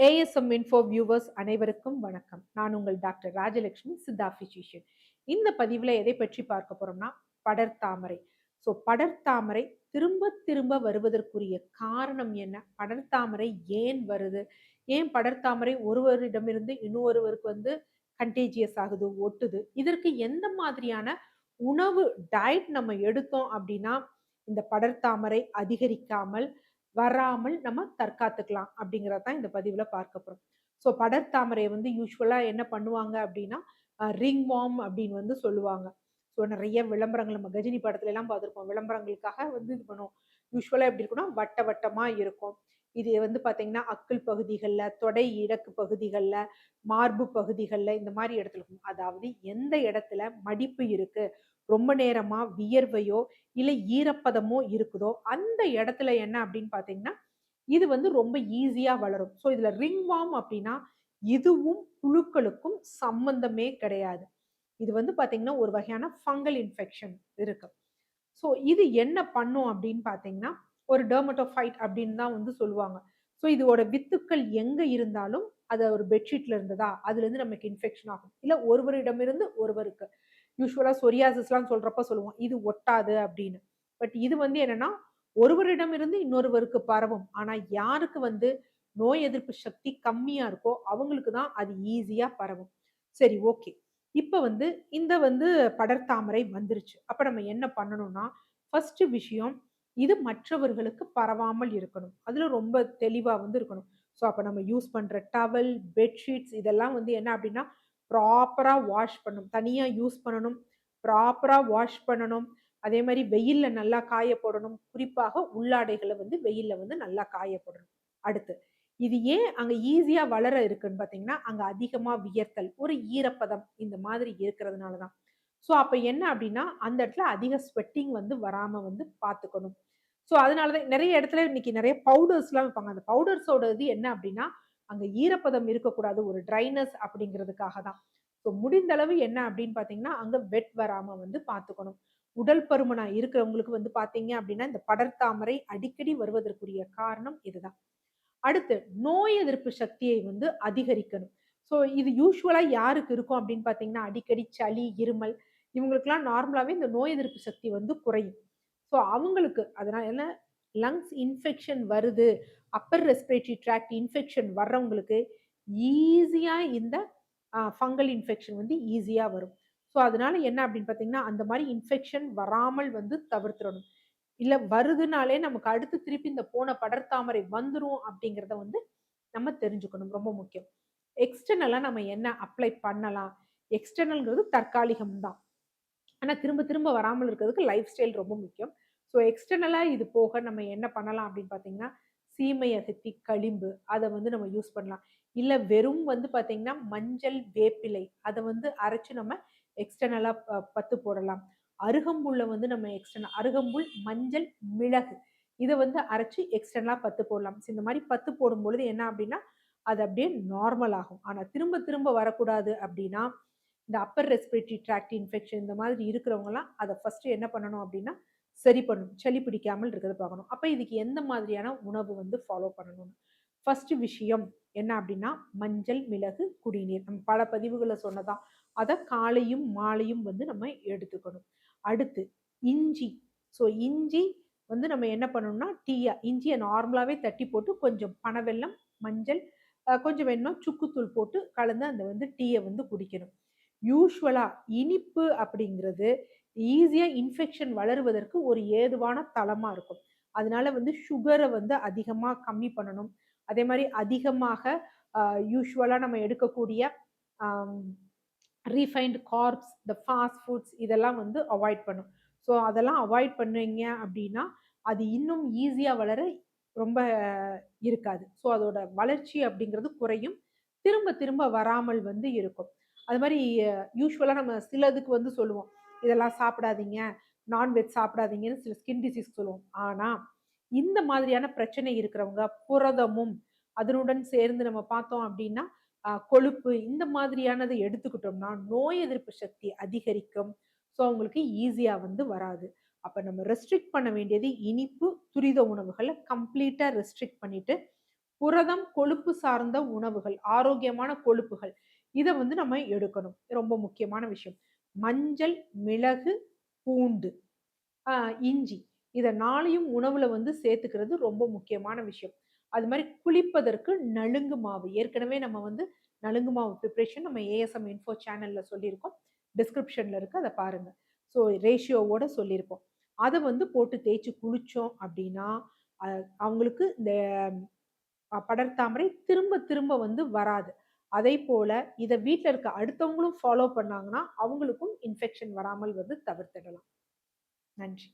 ASM info viewers அனைவருக்கும் வணக்கம். நான் உங்கள் டாக்டர் ராஜலட்சுமி, சித்தா பிசிஷியன். இந்த பதிவுல எதை பற்றி பார்க்க போறோம்னா, படர்தாமரை. படர்தாமரை திரும்ப திரும்ப வருவதற்குரிய காரணம் என்ன? படர்தாமரை ஏன் வருது? ஏன் படர்தாமரை ஒருவரிடமிருந்து இன்னொருவருக்கு கன்டேஜியஸ் ஆகுது, ஒட்டுது? இதற்கு எந்த மாதிரியான உணவு டயட் நம்ம எடுத்தோம் அப்படின்னா, இந்த படர்தாமரை அதிகரிக்காமல் வராமல் நம்ம தற்காத்துக்கலாம் அப்படிங்கிறத தான் இந்த பதிவுல பார்க்க போறோம். படர்தாமரைய யூசுவலா என்ன பண்ணுவாங்க அப்படின்னா, ரிங் வார்ம் அப்படின்னு சொல்லுவாங்க. நெறைய விளம்பரங்கள் நம்ம கஜினி படத்துல எல்லாம் பார்த்திருப்போம். விளம்பரங்களுக்காக இது பண்ணுவோம். யூசுவலா எப்படி இருக்கும்னா, வட்ட வட்டமா இருக்கும். இது பார்த்தீங்கன்னா, அக்குள் பகுதிகள்ல, தொடை இறக்கு பகுதிகள்ல, மார்பு பகுதிகள்ல இந்த மாரி இடத்துல இருக்கும். அதாவது எந்த இடத்துல மடிப்பு இருக்கு, ரொம்ப நேரமா வியர்வையோ, இல்ல ஈரப்பதமோ இருக்குதோ, அந்த இடத்துல என்ன அப்படின்னு பார்த்தீங்கன்னா, இது ரொம்ப ஈஸியா வளரும். இதுல ரிங் வார்ம் அப்படின்னா, இதுவும் புழுக்களுக்கும் சம்பந்தமே கிடையாது. இது பார்த்தீங்கன்னா, ஒரு வகையான ஃபங்கல் இன்ஃபெக்ஷன் இருக்கு. இது என்ன பண்ணும் அப்படின்னு பார்த்தீங்கன்னா, ஒரு டெர்மட்டோஃபைட் அப்படின்னு தான் சொல்லுவாங்க. இதோட வித்துக்கள் எங்க இருந்தாலும், அது ஒரு பெட்ஷீட்ல இருந்ததா, அதுலேருந்து நமக்கு இன்ஃபெக்ஷன் ஆகும். இல்ல ஒருவரிடமிருந்து ஒருவருக்கு. யூசுவலா சொரியாசிஸ்லாம் சொல்றப்ப சொல்லுவோம், இது ஒட்டாது அப்படின்னு. பட் இது என்னன்னா, ஒருவரிடமிருந்து இன்னொருவருக்கு பரவும். ஆனா யாருக்கு நோய் எதிர்ப்பு சக்தி கம்மியா இருக்கோ, அவங்களுக்கு தான் அது ஈஸியா பரவும். சரி, ஓகே. இப்ப இந்த படர்தாமரை வந்துருச்சு. அப்ப நம்ம என்ன பண்ணணும்னா, ஃபர்ஸ்ட் விஷயம், இது மற்றவர்களுக்கு பரவாமல் இருக்கணும். அதுல ரொம்ப தெளிவா இருக்கணும். அப்ப நம்ம யூஸ் பண்ற டவல், பெட்ஷீட்ஸ் இதெல்லாம் என்ன அப்படின்னா, ப்ராப்பரா வாஷ் பண்ணணும். தனியா யூஸ் பண்ணணும். ப்ராப்பரா வாஷ் பண்ணணும். அதே மாரி வெயில்ல நல்லா காய போடணும். குறிப்பாக உள்ளாடைகள வெயில்ல நல்லா காய போடணும். அடுத்து, இது ஏன் அங்க ஈஸியா வளர இருக்குன்னு பார்த்தீங்கன்னா, அங்க அதிகமா வியர்த்தல், ஒரு ஈரப்பதம் இந்த மாதிரி இருக்கிறதுனால தான். அப்ப என்ன அப்டின்னா, அந்த இடத்துல அதிக ஸ்வெட்டிங் வராம பார்த்துக்கணும். அதனால தான் நெறைய இடத்துல இன்னைக்கு நெறைய பவுடர்ஸ்லாம் விப்பாங்க. அந்த பவுடர்ஸோட இது என்ன அப்டின்னா, அங்க ஈரப்பதம் இருக்கக்கூடாது. ஒரு ட்ரைனஸ் அப்படிங்கிறதுக்காக தான். முடிந்த அளவு என்ன அப்படின்னு பார்த்தீங்கன்னா, அங்க வெட் வராம பார்த்துக்கணும். உடல் பருமனா இருக்கிறவங்களுக்கு பார்த்தீங்க அப்படின்னா, இந்த படர்தாமரை அடிக்கடி வருவதற்குரிய காரணம் இதுதான். அடுத்து, நோய் எதிர்ப்பு சக்தியை அதிகரிக்கணும். இது யூசுவலா யாருக்கு இருக்கும் அப்படின்னு பார்த்தீங்கன்னா, அடிக்கடி சளி, இருமல் இவங்களுக்கெல்லாம் நார்மலாவே இந்த நோய் எதிர்ப்பு சக்தி குறையும். அவங்களுக்கு அதனால என்ன, லங்ஸ் இன்ஃபெக்ஷன் வருது, அப்பர் ரெஸ்பிரேட்டரி ட்ராக்ட் இன்ஃபெக்ஷன் வர்றவங்களுக்கு ஈஸியா இந்த ஃபங்கல் இன்ஃபெக்ஷன் ஈஸியா வரும். அதனால என்ன அப்படின்னு பார்த்தீங்கன்னா, அந்த மாரி இன்ஃபெக்ஷன் வராமல் தவிர்த்துறணும். இல்ல வருதுனாலே நமக்கு அடுத்து திருப்பி இந்த போன படர்தாமரை வந்துரும் அப்படிங்கிறத நம்ம தெரிஞ்சுக்கணும். ரொம்ப முக்கியம். எக்ஸ்டர்னலா நம்ம என்ன அப்ளை பண்ணலாம்? எக்ஸ்டர்னல்ங்கிறது தற்காலிகம் தான். ஆனா திரும்ப திரும்ப வராமல் இருக்கிறதுக்கு லைஃப் ஸ்டைல் ரொம்ப முக்கியம். எக்ஸ்டர்னலா இது போக நம்ம என்ன பண்ணலாம் அப்படின்னு பார்த்தீங்கன்னா, சீமை அகத்தி, களிம்பு அத நம்ம யூஸ் பண்ணலாம். இல்ல வெறும் பார்த்தீங்கன்னா, மஞ்சள், வேப்பிலை அத அரைச்சு நம்ம எக்ஸ்டர்னலா பத்து போடலாம். அருகம்புல்ல நம்ம அருகம்புல், மஞ்சள், மிளகு இத அரைச்சு எக்ஸ்டர்னலா பத்து போடலாம். இந்த மாரி பத்து போடும்பொழுது என்ன அப்படின்னா, அது அப்படியே நார்மல் ஆகும். ஆனா திரும்ப திரும்ப வரக்கூடாது அப்படின்னா, இந்த அப்பர் ரெஸ்பிரேட்டரி ட்ராக்ட் இன்ஃபெக்ஷன் இந்த மாதிரி இருக்கிறவங்கலாம் அத ஃபர்ஸ்ட் என்ன பண்ணணும் அப்படின்னா, சரி பண்ணணும். சளி பிடிக்காமல் இருக்கிறத பார்க்கணும். அப்ப இதுக்கு எந்த மாதிரியான உணவு ஃபாலோ பண்ணணும்னு. ஃபர்ஸ்ட் விஷயம் என்ன அப்படின்னா, மஞ்சள், மிளகு, குடிநீர். நம்ம பல பதிவுகள்ல சொன்னதான். அத காலையும், மாலையும் நம்ம எடுத்துக்கணும். அடுத்து இஞ்சி. இஞ்சி நம்ம என்ன பண்ணணும்னா, இஞ்சிய நார்மலாவே தட்டி போட்டு கொஞ்சம் பனவெல்லம், மஞ்சள், கொஞ்சம் வேணும்னா சுக்குத்தூள் போட்டு கலந்து அந்த டீய குடிக்கணும். யூசுவலா இனிப்பு அப்படிங்கிறது ஈஸியா இன்ஃபெக்ஷன் வளருவதற்கு ஒரு ஏதுவான தளமா இருக்கும். அதனால சுகர அதிகமா கம்மி பண்ணணும். அதே மாரி அதிகமாக யூசுவலா நம்ம எடுக்கக்கூடிய ஆம் ரீஃபைன்ட் கார்ப்ஸ், இந்த ஃபாஸ்ட் ஃபுட்ஸ் இதெல்லாம் அவாய்ட் பண்ணும். அதெல்லாம் அவாய்ட் பண்ணீங்க அப்படின்னா, அது இன்னும் ஈஸியா வளர ரொம்ப இருக்காது. அதோட வளர்ச்சி அப்படிங்கிறது குறையும். திரும்ப திரும்ப வராமல் இருக்கும். அது மாரி யூசுவலா நம்ம சிலதுக்கு சொல்லுவோம். இதெல்லாம் சாப்பிடாதீங்க, நான்வெஜ் சாப்பிடாதீங்கன்னு சில ஸ்கின் டிசீஸ்க்கு சொல்லுவோம். ஆனா, இந்த மாதிரியான பிரச்சனை இருக்கிறவங்க புரதமும், அதனுடன் சேர்ந்து நம்ம பார்த்தோம் அப்படின்னா, கொழுப்பு இந்த மாதிரியானத எடுத்துக்கிட்டோம்னா, நோய் எதிர்ப்பு சக்தி அதிகரிக்கும். அவங்களுக்கு ஈஸியா வராது. அப்ப நம்ம ரெஸ்ட்ரிக்ட் பண்ண வேண்டியது இனிப்பு, துரித உணவுகள கம்ப்ளீட்டா ரெஸ்ட்ரிக்ட் பண்ணிட்டு, புரதம், கொழுப்பு சார்ந்த உணவுகள், ஆரோக்கியமான கொழுப்புகள். இத வந்து நம்ம எடுக்கணும். ரொம்ப முக்கியமான விஷயம். மஞ்சள், மிளகு, பூண்டு, அ இஞ்சி. இத 4யும் உணவுல வந்து சேர்த்துக்கிறது ரொம்ப முக்கியமான விஷயம். அது மாரி குளிப்பதற்கு நலுங்கு மாவு. ஏற்கனவே நம்ம வந்து நலுங்கு மாவு பிரிப்பரேஷன் நம்ம ஏஎஸ்எம் இன்ஃபோ சேனல்ல சொல்லியிருக்கோம். டிஸ்கிரிப்ஷன்ல இருக்கு. அத பாருங்க. ஸோ ரேஷியோவோட சொல்லியிருப்போம். அத வந்து போட்டு தேய்ச்சு குளிச்சோம் அப்டின்னா, அ அவங்களுக்கு இந்த படர்தாமரை திரும்ப திரும்ப வந்து வராது. அதேபோல இத வீட்ல இருக்க அடுத்தவங்களும் ஃபாலோ பண்ணாங்கன்னா, அவங்களுக்கும் இன்ஃபெக்ஷன் வராமல் வந்து தவிர்த்திடலாம். நன்றி.